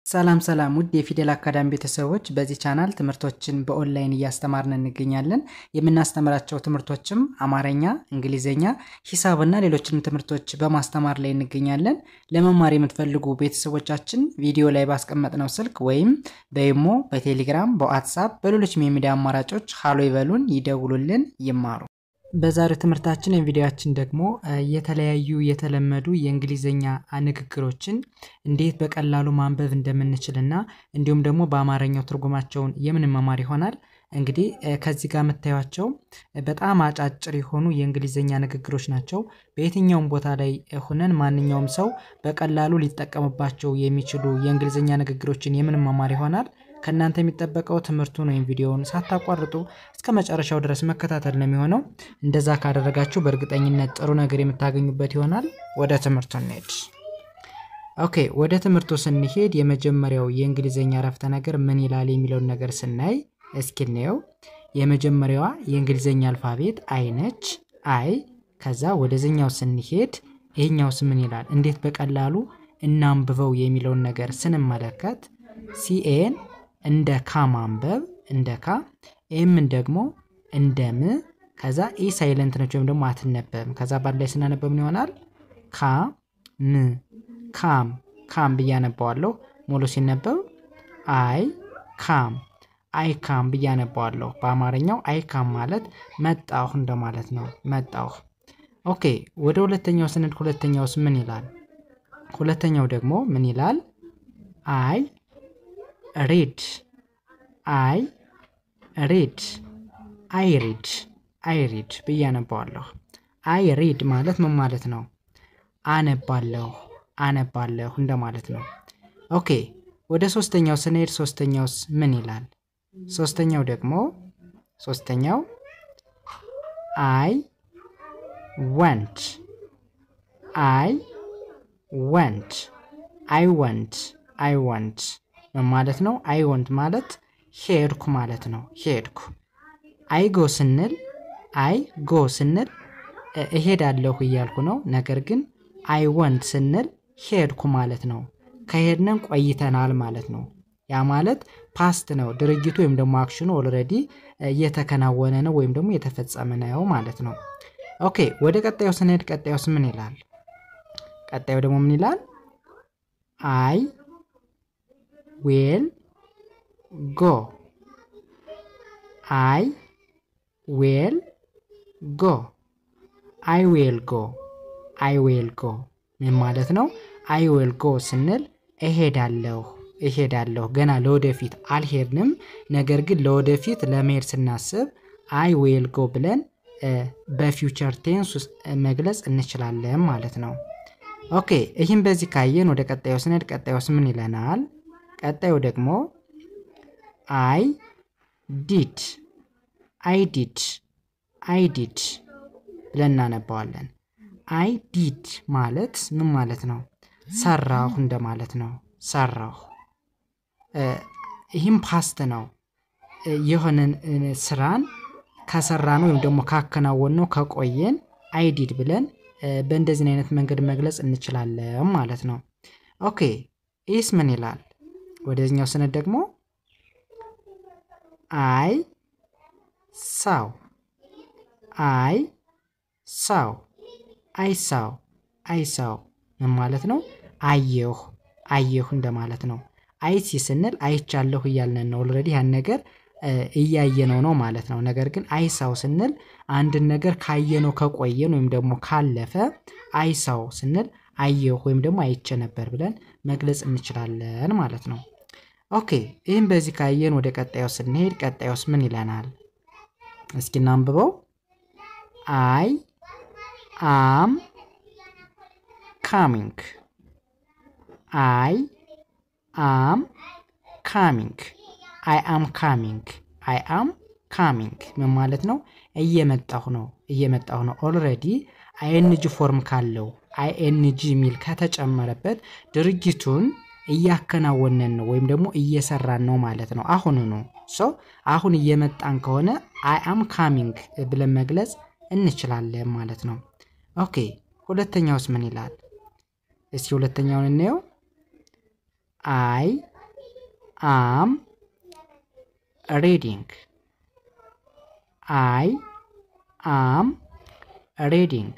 ሰላም ሰላም ውድ የፊደል አካዳሚ ቤተሰቦች በዚህ ቻናል ትምህርቶችን በኦንላይን እያስተማርን እንገኛለን። የምናስተምራቸው ትምህርቶችም አማርኛ፣ እንግሊዘኛ፣ ሂሳብና ሌሎችንም ትምህርቶች በማስተማር ላይ እንገኛለን። ለመማር የምትፈልጉ ቤተሰቦቻችን ቪዲዮ ላይ ባስቀመጥነው ስልክ ወይም በኢሞ፣ በቴሌግራም፣ በዋትስአፕ በሌሎችም የሚዲያ አማራጮች ሃሎ ይበሉን፣ ይደውሉልን፣ ይማሩ። በዛሬው ትምህርታችን ቪዲዮአችን ደግሞ የተለያዩ የተለመዱ የእንግሊዘኛ ንግግሮችን እንዴት በቀላሉ ማንበብ እንደምንችልና እንዲሁም ደግሞ በአማርኛው ትርጉማቸውን የምንማማር ይሆናል። እንግዲህ ከዚህ ጋር መታያቸው በጣም አጫጭር የሆኑ የእንግሊዘኛ ንግግሮች ናቸው። በየትኛውም ቦታ ላይ ሆነን ማንኛውም ሰው በቀላሉ ሊጠቀምባቸው የሚችሉ የእንግሊዘኛ ንግግሮችን የምንማማር ይሆናል። ከናንተ የሚጠበቀው ትምህርቱን ወይም ቪዲዮውን ሳታቋርጡ እስከ መጨረሻው ድረስ መከታተል ነው የሚሆነው። እንደዛ ካደረጋችሁ በእርግጠኝነት ጥሩ ነገር የምታገኙበት ይሆናል። ወደ ትምህርቱ እንሄድ። ኦኬ፣ ወደ ትምህርቱ ስንሄድ የመጀመሪያው የእንግሊዘኛ አረፍተ ነገር ምን ይላል የሚለውን ነገር ስናይ እስኪ እንየው። የመጀመሪያዋ የእንግሊዘኛ አልፋቤት አይ ነች። አይ። ከዛ ወደዚህኛው ስንሄድ ይሄኛውስ ምን ይላል? እንዴት በቀላሉ እናንብበው የሚለውን ነገር ስንመለከት ሲኤን እንደ ካ ማንበብ እንደ ካ፣ ኤምን ደግሞ እንደ ም፣ ከዛ ኢ ሳይለንት ነች ወይም ደግሞ አትነበብም። ከዛ ባድ ላይ ስናነበብ ምን ይሆናል? ካ ም ካም ካም ብያነባዋለሁ። ሙሉ ሲነበብ አይ ካም አይ ካም ብያነባዋለሁ። በአማርኛው አይ ካም ማለት መጣሁ እንደማለት ነው። መጣሁ። ኦኬ፣ ወደ ሁለተኛው ስንሄድ ሁለተኛውስ ምን ይላል? ሁለተኛው ደግሞ ምን ይላል? አይ ሪድ አይ ሪድ አይ ሪድ አይ ሪድ ብያነባዋለሁ። አይ ሪድ ማለት ምን ማለት ነው? አነባለሁ አነባለሁ እንደማለት ነው። ኦኬ፣ ወደ ሶስተኛው ስንሄድ ሶስተኛውስ ምን ይላል? ሶስተኛው ደግሞ ሶስተኛው አይ ወንት አይ ወንት አይ ወንት አይ ወንት ማለት ነው። አይ ወንት ማለት ሄድኩ ማለት ነው። ሄድኩ። አይ ጎ ስንል አይ ጎ ስንል እሄዳለሁ እያልኩ ነው። ነገር ግን አይ ወንት ስንል ሄድኩ ማለት ነው። ከሄድነን ቆይተናል ማለት ነው። ያ ማለት ፓስት ነው። ድርጊቱ ወይም ደግሞ አክሽኑ ኦልሬዲ እየተከናወነ ነው ወይም ደግሞ እየተፈጸመ ነው ማለት ነው። ኦኬ፣ ወደ ቀጣዩ ስንሄድ ቀጣዩስ ምን ይላል? ቀጣዩ ደግሞ ምን ይላል? አይ ዊል ጎ አይ ዊል ጎ አይ ዊል ጎ አይ ዊል ጎ ምን ማለት ነው? አይ ዊል ጎ ስንል እሄዳለሁ እሄዳለሁ። ገና ለወደፊት አልሄድንም፣ ነገር ግን ለወደፊት ለመሄድ ስናስብ አይ ዊል ጎ ብለን በፊውቸር ቴንስ መግለጽ እንችላለን ማለት ነው። ኦኬ፣ ይህም በዚህ ካየን ወደ ቀጣዩ ስንሄድ ቀጣዩስ ምን ይለናል? ቀጣዩ ደግሞ አይ ዲድ አይ ዲድ አይ ዲድ ብለን እናነባዋለን። አይ ዲድ ማለት ምን ማለት ነው? ሰራሁ እንደማለት ነው። ሰራሁ። ይህም ፓስት ነው። የሆነን ስራን ከሰራን ወይም ደግሞ ካከናወን ነው ከቆየን አይ ዲድ ብለን በእንደዚህ አይነት መንገድ መግለጽ እንችላለን ማለት ነው። ኦኬ፣ ይህስ ምን ይላል? ወደዚህኛው ስነድ ደግሞ አይ ሳው አይ ሳው አይ ሳው አይ ሳው ምን ማለት ነው? አየሁ አየሁ እንደማለት ነው። አይቲ ስንል አይቻለሁ እያልን ነው። ኦልሬዲ ያን ነገር እያየነው ነው ማለት ነው። ነገር ግን አይሳው ስንል አንድን ነገር ካየነው ከቆየን ወይም ደግሞ ካለፈ አይሳው ስንል አየሁ ወይም ደግሞ አይቼ ነበር ብለን መግለጽ እንችላለን ማለት ነው። ኦኬ፣ ይህም በዚህ ካየን ወደ ቀጣዩ ስንሄድ ቀጣዩስ ምን ይለናል? እስኪ እናንብበው። አይ አም ካሚንግ አይ አም ካሚንግ አይ አም ካሚንግ አይ አም ካሚንግ ምን ማለት ነው? እየመጣሁ ነው እየመጣሁ ነው። ኦልሬዲ አይኤንጂ ፎርም ካለው አይኤንጂ ሚል ከተጨመረበት ድርጊቱን እያከናወነን ነው ወይም ደግሞ እየሰራን ነው ማለት ነው። አሁን ነው አሁን እየመጣን ከሆነ አይ አም ካሚንግ ብለን መግለጽ እንችላለን ማለት ነው። ኦኬ፣ ሁለተኛውስ ምን ይላል? እስኪ ሁለተኛውን እንየው። አይ am reading I am reading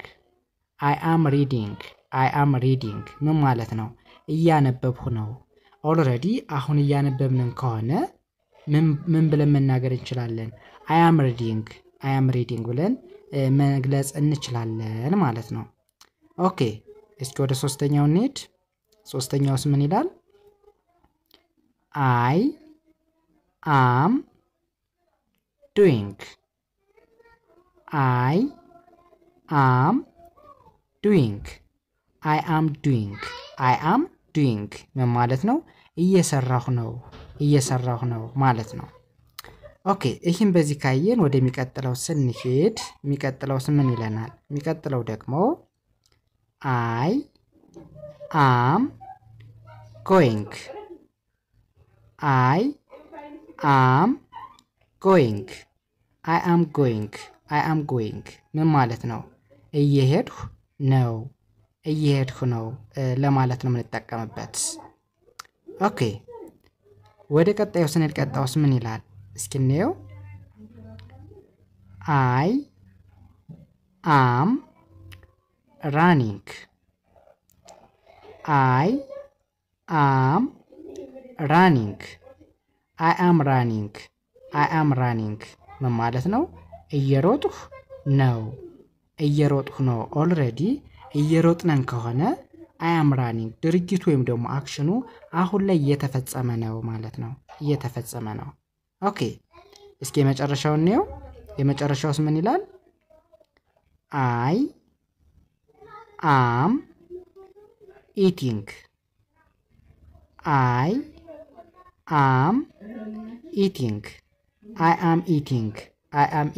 I am reading I am reading ምን ማለት ነው እያነበብኩ ነው ኦልሬዲ አሁን እያነበብን ከሆነ ምን ብለን መናገር እንችላለን I am reading ብለን መግለጽ እንችላለን ማለት ነው ኦኬ እስኪ ወደ ሶስተኛው እንሂድ ሶስተኛውስ ምን ይላል I am doing I am doing ምን ማለት ነው እየሰራሁ ነው ማለት ነው ኦኬ ይሄን በዚህ ካየን ወደሚቀጥለው ስንሄድ የሚቀጥለውስ ምን ይለናል የሚቀጥለው ደግሞ I am going ምን ማለት ነው እየሄድኩ ነው ለማለት ነው የምንጠቀምበት ኦኬ ወደ ቀጣዩ ስንሄድ ቀጣዩስ ምን ይላል እስኪ እንየው I am running ምን ማለት ነው እየሮጥኩ ነው ኦልሬዲ እየሮጥነን ከሆነ I am running ድርጊቱ ወይም ደግሞ አክሽኑ አሁን ላይ እየተፈጸመ ነው ማለት ነው ኦኬ እስኪ የመጨረሻውን እንየው የመጨረሻውስ ምን ይላል I am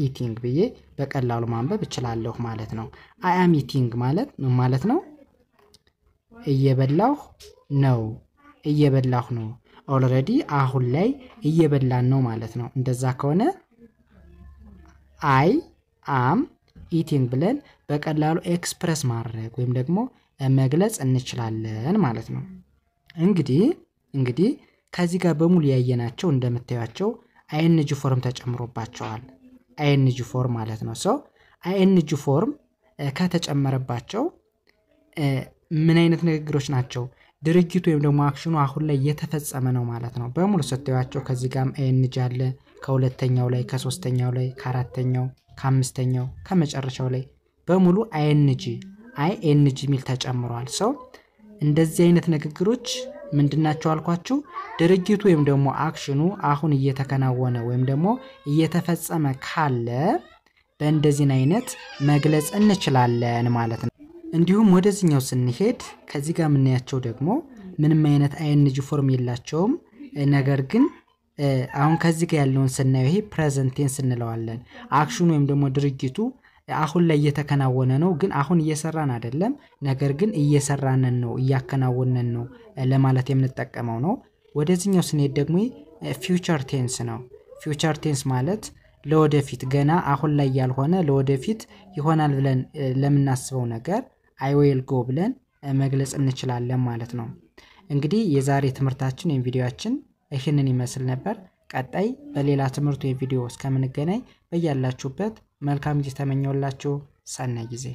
eating ብዬ በቀላሉ ማንበብ እችላለሁ ማለት ነው I am eating ማለት ምን ማለት ነው እየበላሁ ነው ኦልሬዲ አሁን ላይ እየበላን ነው ማለት ነው እንደዛ ከሆነ I am eating ብለን በቀላሉ ኤክስፕረስ ማድረግ ወይም ደግሞ መግለጽ እንችላለን ማለት ነው እንግዲህ ከዚህ ጋር በሙሉ ያየናቸው እንደምታዩቸው ing ፎርም ተጨምሮባቸዋል ing ፎርም ማለት ነው ing ፎርም ከተጨመረባቸው ምን አይነት ንግግሮች ናቸው ድርጊቱ ወይም ደግሞ አክሽኑ አሁን ላይ እየተፈጸመ ነው ማለት ነው በሙሉ ሰጥቷቸው ከዚህ ጋርም ing አለ ከሁለተኛው ላይ ከሶስተኛው ላይ ከአራተኛው ከአምስተኛው ከመጨረሻው ላይ በሙሉ ing ሚል ተጨምሯል እንደዚህ አይነት ንግግሮች ምንድናቸው አልኳችሁ ድርጊቱ ወይም ደግሞ አክሽኑ አሁን እየተከናወነ ወይም ደግሞ እየተፈጸመ ካለ በእንደዚህ አይነት መግለጽ እንችላለን ማለት ነው እንዲሁም ወደዚህኛው ስንሄድ ከዚህ ጋር ምንያቸው ደግሞ ምንም አይነት ing ፎርም የላቸውም ነገር ግን አሁን ከዚህ ጋር ያለውን ስናየው ይሄ ፕሬዘንት ቴንስ እንለዋለን አክሽኑ ወይም ደግሞ ድርጊቱ አሁን ላይ እየተከናወነ ነው ግን አሁን እየሰራን አይደለም ነገር ግን እየሰራን ነው እያከናወነን ነው ለማለት የምንጠቀመው ነው ወደዚህኛው ስንሄድ ደግሞ ፊውቸር ቴንስ ነው ፊውቸር ቴንስ ማለት ለወደፊት ገና አሁን ላይ ያልሆነ ለወደፊት ይሆናል ብለን ለምናስበው ነገር I will go ብለን መግለጽ እንችላለን ማለት ነው እንግዲህ የዛሬ ትምህርታችን ወይም ቪዲዮአችን ይሄንን ይመስል ነበር ቀጣይ በሌላ ትምህርት ወይ ቪዲዮ እስከምንገናኝ በያላችሁበት መልካም ጊዜ ተመኘውላችሁ ሰናይ ጊዜ